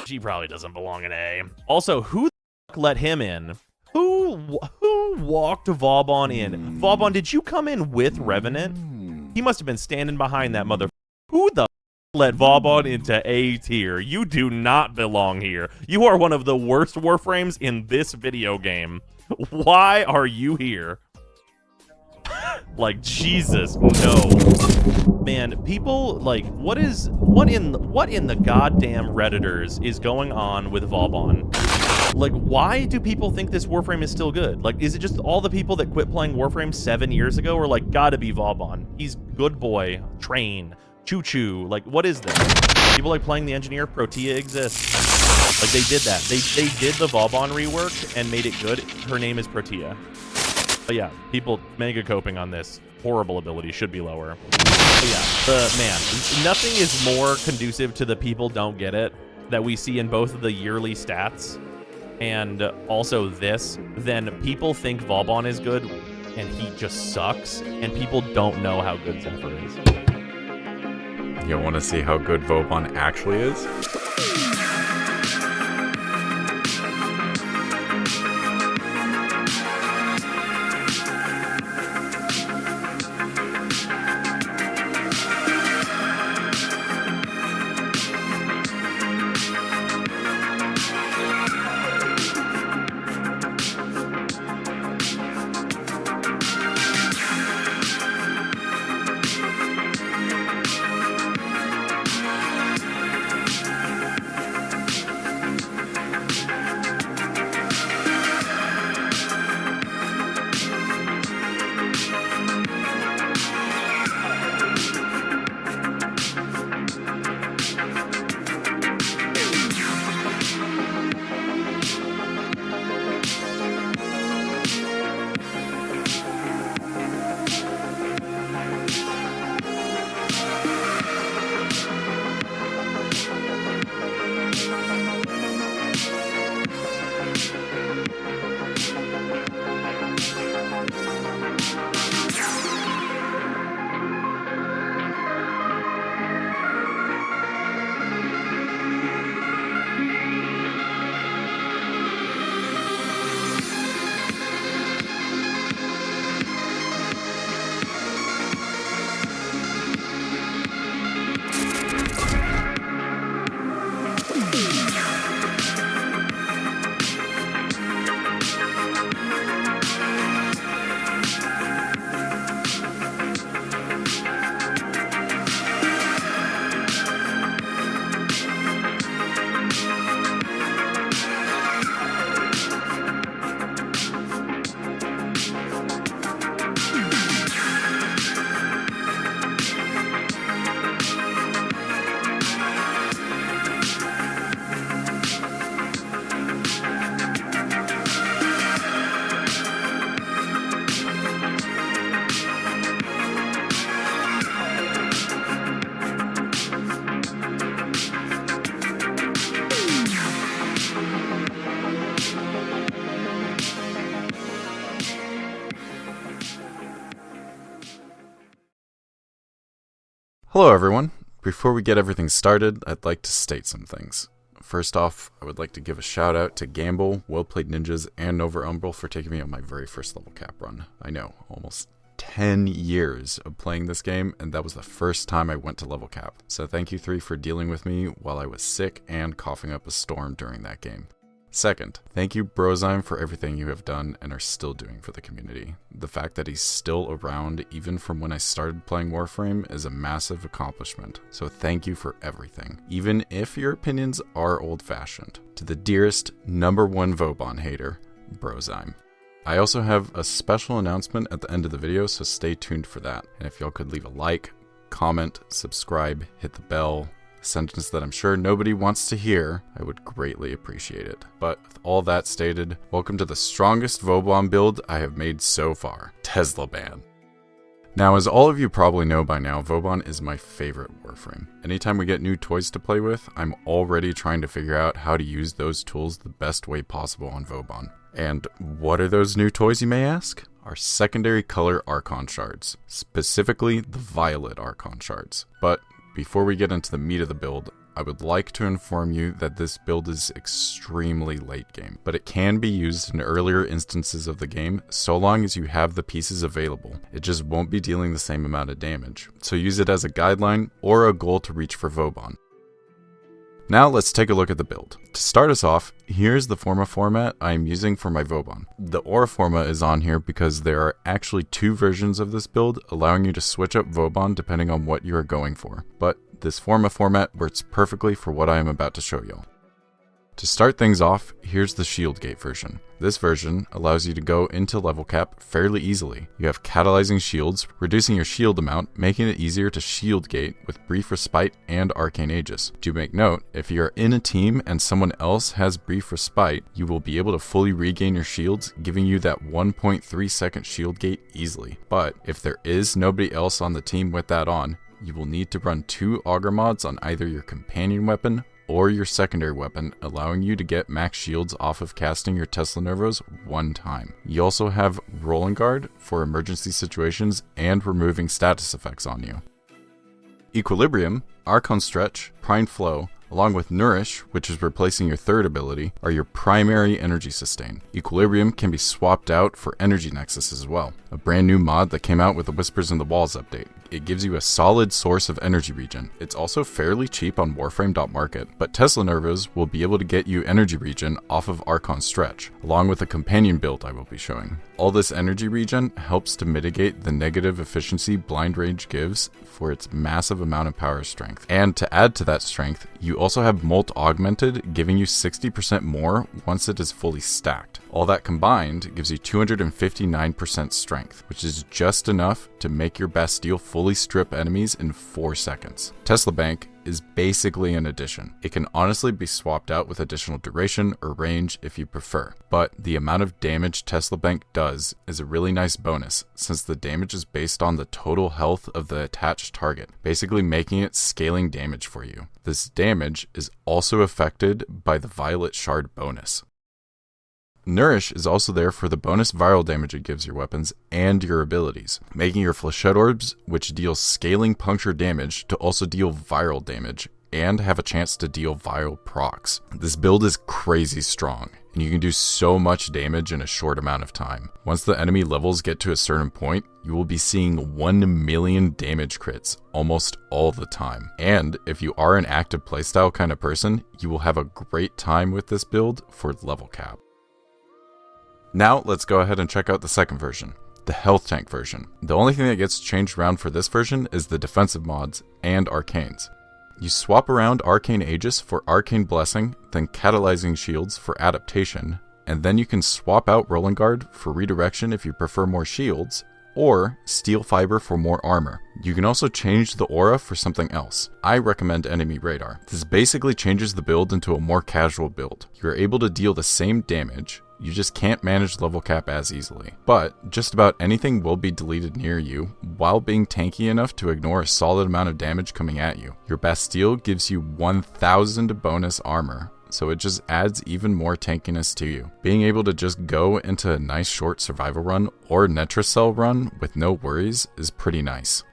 He probably doesn't belong in A. Also, who the fuck let him in? Who walked Vauban in? Vauban, did you come in with Revenant? He must have been standing behind that mother. Who the let Vauban into A tier? You do not belong here. You are one of the worst Warframes in this video game. Why are you here? Like, Jesus, no. Man, people, like, what in the goddamn Redditors is going on with Vauban? Like, why do people think this Warframe is still good? Like, is it just all the people that quit playing Warframe 7 years ago are like, gotta be Vauban. He's good boy, train, choo-choo. Like, what is this? People like playing the engineer, Protea exists. Like, they did that. They did the Vauban rework and made it good. Her name is Protea. But yeah, people mega coping on this. Horrible ability, should be lower. But yeah, man, nothing is more conducive to the people don't get it that we see in both of the yearly stats and also this than people think Vauban is good and he just sucks and people don't know how good Zephyr is. You want to see how good Vauban actually is? Hello everyone. Before we get everything started, I'd like to state some things. First off, I would like to give a shout out to Gamble, Well Played Ninjas, and Nova Umbral for taking me on my very first level cap run. I know, almost 10 years of playing this game, and that was the first time I went to level cap. So thank you three for dealing with me while I was sick and coughing up a storm during that game. Second, thank you Brozyme for everything you have done and are still doing for the community. The fact that he's still around even from when I started playing Warframe is a massive accomplishment, so thank you for everything, even if your opinions are old-fashioned. To the dearest #1 Vauban hater, Brozyme. I also have a special announcement at the end of the video, so stay tuned for that. And if y'all could leave a like, comment, subscribe, hit the bell, sentence that I'm sure nobody wants to hear, I would greatly appreciate it. But with all that stated, welcome to the strongest Vauban build I have made so far, Teslaban. Now, as all of you probably know by now, Vauban is my favorite Warframe. Anytime we get new toys to play with, I'm already trying to figure out how to use those tools the best way possible on Vauban. And what are those new toys, you may ask? Our secondary color Archon shards, specifically the violet Archon shards. But before we get into the meat of the build, I would like to inform you that this build is extremely late game, but it can be used in earlier instances of the game so long as you have the pieces available. It just won't be dealing the same amount of damage, so use it as a guideline or a goal to reach for Vauban. Now let's take a look at the build. To start us off, here's the forma format I am using for my Vauban. The aura forma is on here because there are actually 2 versions of this build, allowing you to switch up Vauban depending on what you are going for. But this forma format works perfectly for what I am about to show y'all. To start things off, here's the shield gate version. This version allows you to go into level cap fairly easily. You have catalyzing shields, reducing your shield amount, making it easier to shield gate with brief respite and arcane aegis. Do make note, if you are in a team and someone else has brief respite, you will be able to fully regain your shields, giving you that 1.3 second shield gate easily. But if there is nobody else on the team with that on, you will need to run 2 augur mods on either your companion weapon or your secondary weapon, allowing you to get max shields off of casting your Teslanervos 1 time. You also have Rolling Guard for emergency situations and removing status effects on you. Equilibrium, Archon Stretch, Prime Flow, along with Nourish, which is replacing your 3rd ability, are your primary energy sustain. Equilibrium can be swapped out for Energy Nexus as well, a brand new mod that came out with the Whispers in the Walls update. It gives you a solid source of energy regen. It's also fairly cheap on Warframe.market, but Teslanervos will be able to get you energy regen off of Archon Stretch, along with a companion build I will be showing. All this energy regen helps to mitigate the negative efficiency Blind Rage gives for its massive amount of power strength. And to add to that strength, you also have Molt Augmented, giving you 60% more once it is fully stacked. All that combined gives you 259% strength, which is just enough to make your Bastille fully strip enemies in 4 seconds. Teslaban is basically an addition. It can honestly be swapped out with additional duration or range if you prefer, but the amount of damage Teslaban does is a really nice bonus since the damage is based on the total health of the attached target, basically making it scaling damage for you. This damage is also affected by the Violet Shard bonus. Nourish is also there for the bonus viral damage it gives your weapons and your abilities, making your Flechette Orbs, which deal scaling puncture damage, to also deal viral damage and have a chance to deal viral procs. This build is crazy strong, and you can do so much damage in a short amount of time. Once the enemy levels get to a certain point, you will be seeing 1 million damage crits almost all the time. And if you are an active playstyle kind of person, you will have a great time with this build for level cap. Now let's go ahead and check out the second version, the health tank version. The only thing that gets changed around for this version is the defensive mods and arcanes. You swap around Arcane Aegis for Arcane Blessing, then Catalyzing Shields for Adaptation, and then you can swap out Rolling Guard for Redirection if you prefer more shields, or Steel Fiber for more armor. You can also change the aura for something else. I recommend Enemy Radar. This basically changes the build into a more casual build. You're able to deal the same damage, you just can't manage level cap as easily. But just about anything will be deleted near you, while being tanky enough to ignore a solid amount of damage coming at you. Your Bastille gives you 1000 bonus armor, so it just adds even more tankiness to you. Being able to just go into a nice short survival run or Netracell run with no worries is pretty nice.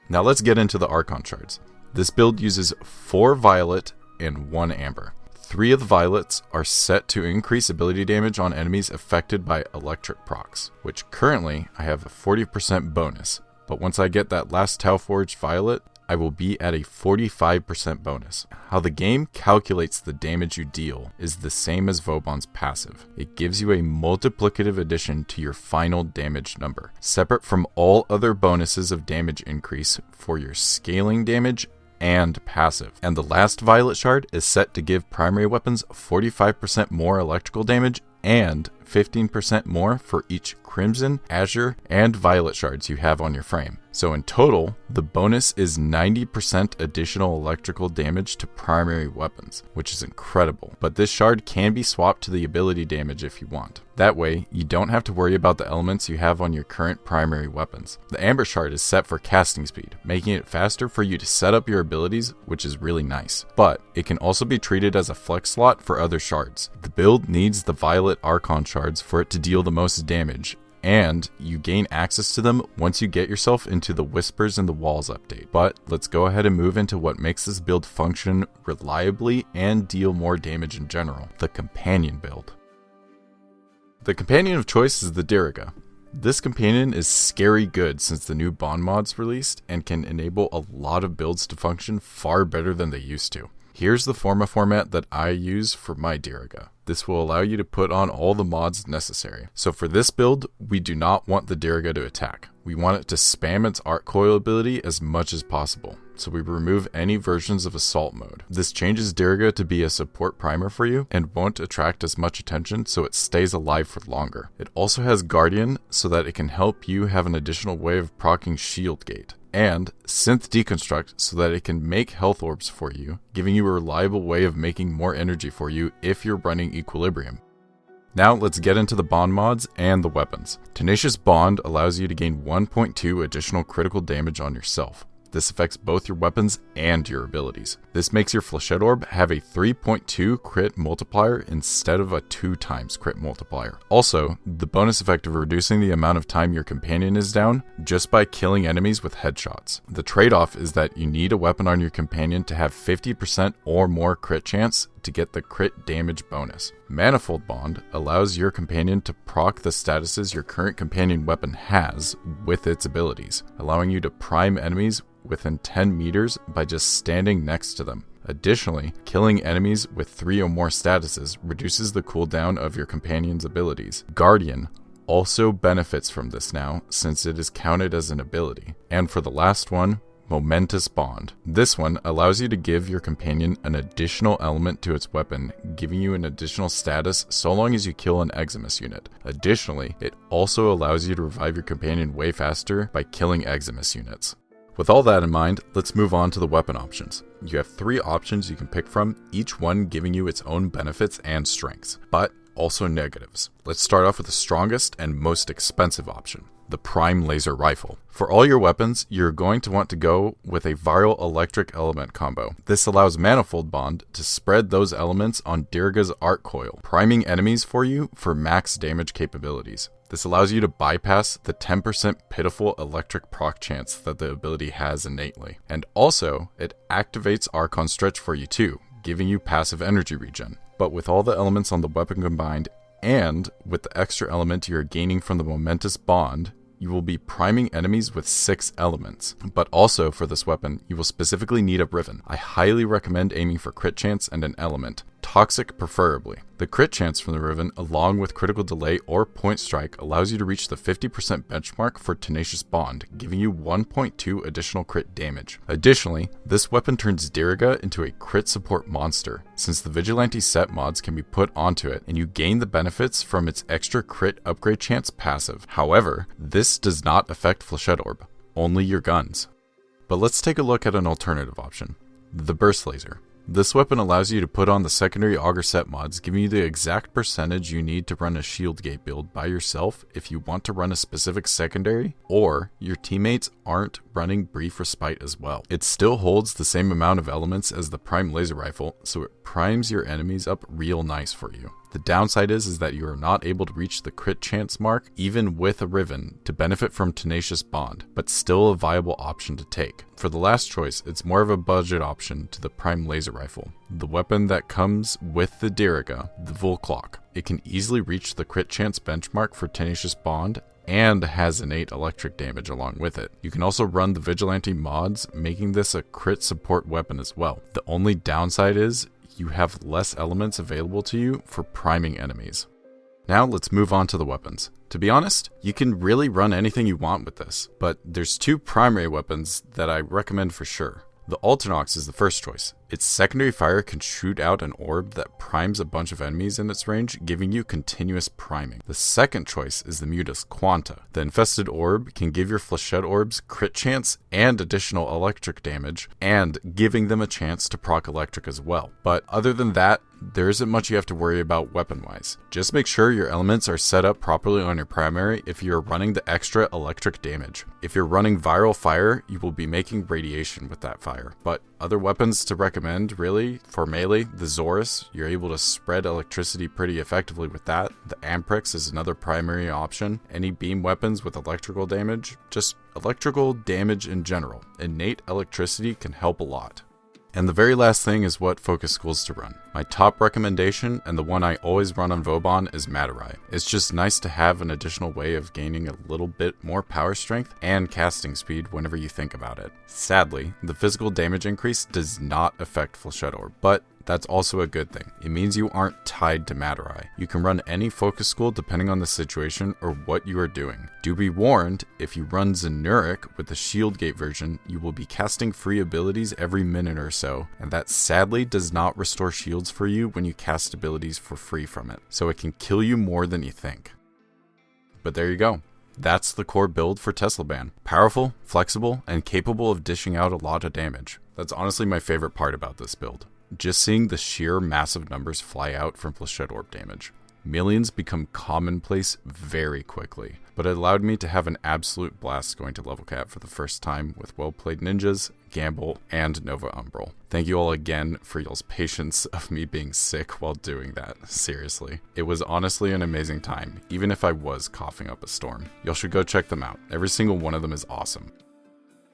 Now let's get into the Archon shards. This build uses 4 violet and 1 amber. 3 of the violets are set to increase ability damage on enemies affected by electric procs, which currently I have a 40% bonus, but once I get that last Tau Forged violet, I will be at a 45% bonus. How the game calculates the damage you deal is the same as Vauban's passive. It gives you a multiplicative addition to your final damage number, separate from all other bonuses of damage increase for your scaling damage and passive. And the last violet shard is set to give primary weapons 45% more electrical damage and 15% more for each crimson, azure, and violet shards you have on your frame. So in total, the bonus is 90% additional electrical damage to primary weapons, which is incredible. But this shard can be swapped to the ability damage if you want. That way, you don't have to worry about the elements you have on your current primary weapons. The amber shard is set for casting speed, making it faster for you to set up your abilities, which is really nice. But it can also be treated as a flex slot for other shards. The build needs the violet Archon shards for it to deal the most damage, and you gain access to them once you get yourself into the Whispers in the Walls update. But let's go ahead and move into what makes this build function reliably and deal more damage in general, the companion build. The companion of choice is the Diriga. This companion is scary good since the new bond mods released and can enable a lot of builds to function far better than they used to. Here's the forma format that I use for my Diriga. This will allow you to put on all the mods necessary. So for this build, we do not want the Diriga to attack. We want it to spam its Arc Coil ability as much as possible. So we remove any versions of Assault mode. This changes Diriga to be a support primer for you and won't attract as much attention, so it stays alive for longer. It also has Guardian so that it can help you have an additional way of proccing Shield Gate. And Synth Deconstruct so that it can make health orbs for you, giving you a reliable way of making more energy for you if you're running Equilibrium. Now let's get into the bond mods and the weapons. Tenacious Bond allows you to gain 1.2 additional critical damage on yourself. This affects both your weapons and your abilities. This makes your Flechette Orb have a 3.2 crit multiplier instead of a 2 times crit multiplier. Also, the bonus effect of reducing the amount of time your companion is down just by killing enemies with headshots. The trade-off is that you need a weapon on your companion to have 50% or more crit chance to get the crit damage bonus. Manifold Bond allows your companion to proc the statuses your current companion weapon has with its abilities, allowing you to prime enemies within 10 meters by just standing next to them. Additionally, killing enemies with 3 or more statuses reduces the cooldown of your companion's abilities. Guardian also benefits from this now, since it is counted as an ability. And for the last one, Momentous Bond. This one allows you to give your companion an additional element to its weapon, giving you an additional status so long as you kill an Eximus unit. Additionally, it also allows you to revive your companion way faster by killing Eximus units. With all that in mind, let's move on to the weapon options. You have 3 options you can pick from, each one giving you its own benefits and strengths, but also negatives. Let's start off with the strongest and most expensive option, the Prime Laser Rifle. For all your weapons, you're going to want to go with a viral electric element combo. This allows Manifold Bond to spread those elements on Diriga's Arc Coil, priming enemies for you for max damage capabilities. This allows you to bypass the 10% pitiful electric proc chance that the ability has innately. And also, it activates Archon Stretch for you too, giving you passive energy regen. But with all the elements on the weapon combined, and with the extra element you're gaining from the Momentous Bond, you will be priming enemies with 6 elements. But also for this weapon, you will specifically need a Riven. I highly recommend aiming for crit chance and an element, Toxic preferably. The crit chance from the Riven, along with critical delay or point strike, allows you to reach the 50% benchmark for Tenacious Bond, giving you 1.2 additional crit damage. Additionally, this weapon turns Diriga into a crit support monster, since the Vigilante set mods can be put onto it, and you gain the benefits from its extra crit upgrade chance passive. However, this does not affect Flechette Orb, only your guns. But let's take a look at an alternative option, the Burst Laser. This weapon allows you to put on the secondary Augur set mods, giving you the exact percentage you need to run a Shield Gate build by yourself if you want to run a specific secondary, or your teammates aren't running Brief Respite as well. It still holds the same amount of elements as the Prime Laser Rifle, so it primes your enemies up real nice for you. The downside is that you are not able to reach the crit chance mark, even with a Riven, to benefit from Tenacious Bond, but still a viable option to take. For the last choice, it's more of a budget option to the Prime Laser Rifle, the weapon that comes with the Diriga, the Vulklok. It can easily reach the crit chance benchmark for Tenacious Bond, and has innate electric damage along with it. You can also run the Vigilante mods, making this a crit support weapon as well. The only downside is you have less elements available to you for priming enemies. Now let's move on to the weapons. To be honest, you can really run anything you want with this, but there's 2 primary weapons that I recommend for sure. The Alternox is the first choice. Its secondary fire can shoot out an orb that primes a bunch of enemies in its range, giving you continuous priming. The second choice is the Mutalist Quanta. The infested orb can give your Flechette orbs crit chance and additional electric damage, and giving them a chance to proc electric as well. But other than that, there isn't much you have to worry about weapon-wise. Just make sure your elements are set up properly on your primary if you're running the extra electric damage. If you're running viral fire, you will be making radiation with that fire. But Other weapons to recommend, really, for melee, the Zorus, you're able to spread electricity pretty effectively with that. The Amprex is another primary option. Any beam weapons with electrical damage, just electrical damage in general. Innate electricity can help a lot. And the very last thing is what focus schools to run. My top recommendation, and the one I always run on Vauban, is Matarai. It's just nice to have an additional way of gaining a little bit more power strength and casting speed whenever you think about it. Sadly, the physical damage increase does not affect Flechette Orb, but that's also a good thing. It means you aren't tied to Matarai. You can run any focus school depending on the situation or what you are doing. Do be warned, if you run Zenuric with the Shield Gate version, you will be casting free abilities every minute or so, and that sadly does not restore shields for you when you cast abilities for free from it, so it can kill you more than you think. But there you go. That's the core build for Teslaban. Powerful, flexible, and capable of dishing out a lot of damage. That's honestly my favorite part about this build. Just seeing the sheer massive numbers fly out from Flechette Orb damage. Millions become commonplace very quickly, but it allowed me to have an absolute blast going to level cap for the first time with well-played ninjas, Gamble, and Nova Umbral. Thank you all again for y'all's patience of me being sick while doing that, seriously. It was honestly an amazing time, even if I was coughing up a storm. Y'all should go check them out. Every single one of them is awesome.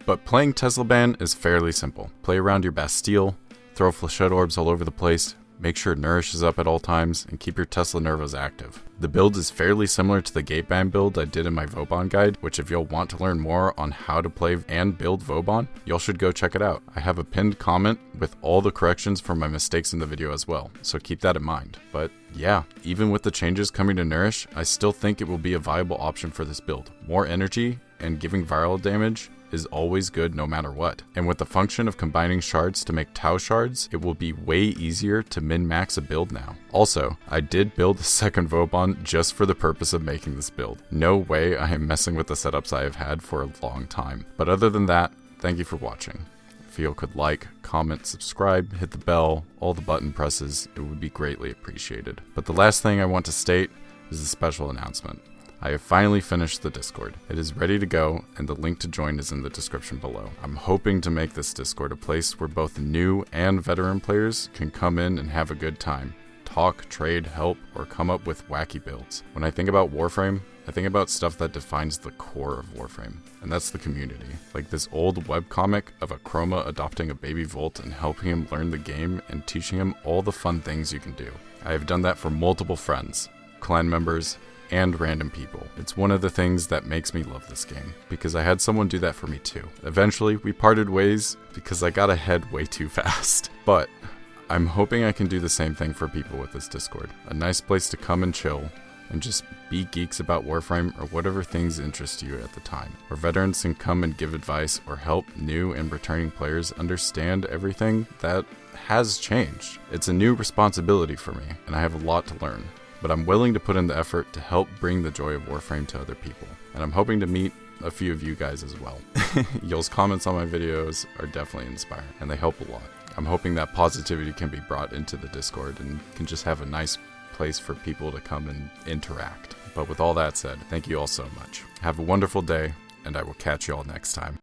But playing Teslaban is fairly simple. Play around your Bastille, throw Flechette Orbs all over the place, make sure Nourish is up at all times, and keep your Tesla Nervos active. The build is fairly similar to the Gateban build I did in my Vauban guide, which if y'all want to learn more on how to play and build Vauban, y'all should go check it out. I have a pinned comment with all the corrections for my mistakes in the video as well, so keep that in mind. But yeah, even with the changes coming to Nourish, I still think it will be a viable option for this build. More energy and giving viral damage is always good no matter what. And with the function of combining shards to make Tau shards, it will be way easier to min-max a build now. Also, I did build a second Vauban just for the purpose of making this build. No way I am messing with the setups I have had for a long time. But other than that, thank you for watching. If you could like, comment, subscribe, hit the bell, all the button presses, it would be greatly appreciated. But the last thing I want to state is a special announcement. I have finally finished the Discord. It is ready to go, and the link to join is in the description below. I'm hoping to make this Discord a place where both new and veteran players can come in and have a good time, talk, trade, help, or come up with wacky builds. When I think about Warframe, I think about stuff that defines the core of Warframe, and that's the community. Like this old webcomic of a Chroma adopting a baby Volt and helping him learn the game and teaching him all the fun things you can do. I have done that for multiple friends, clan members, and random people. It's one of the things that makes me love this game, because I had someone do that for me too. Eventually, we parted ways because I got ahead way too fast. But I'm hoping I can do the same thing for people with this Discord. A nice place to come and chill, and just be geeks about Warframe or whatever things interest you at the time. Where veterans can come and give advice or help new and returning players understand everything that has changed. It's a new responsibility for me, and I have a lot to learn. But I'm willing to put in the effort to help bring the joy of Warframe to other people. And I'm hoping to meet a few of you guys as well. Y'all's comments on my videos are definitely inspiring, and they help a lot. I'm hoping that positivity can be brought into the Discord and can just have a nice place for people to come and interact. But with all that said, thank you all so much. Have a wonderful day, and I will catch you all next time.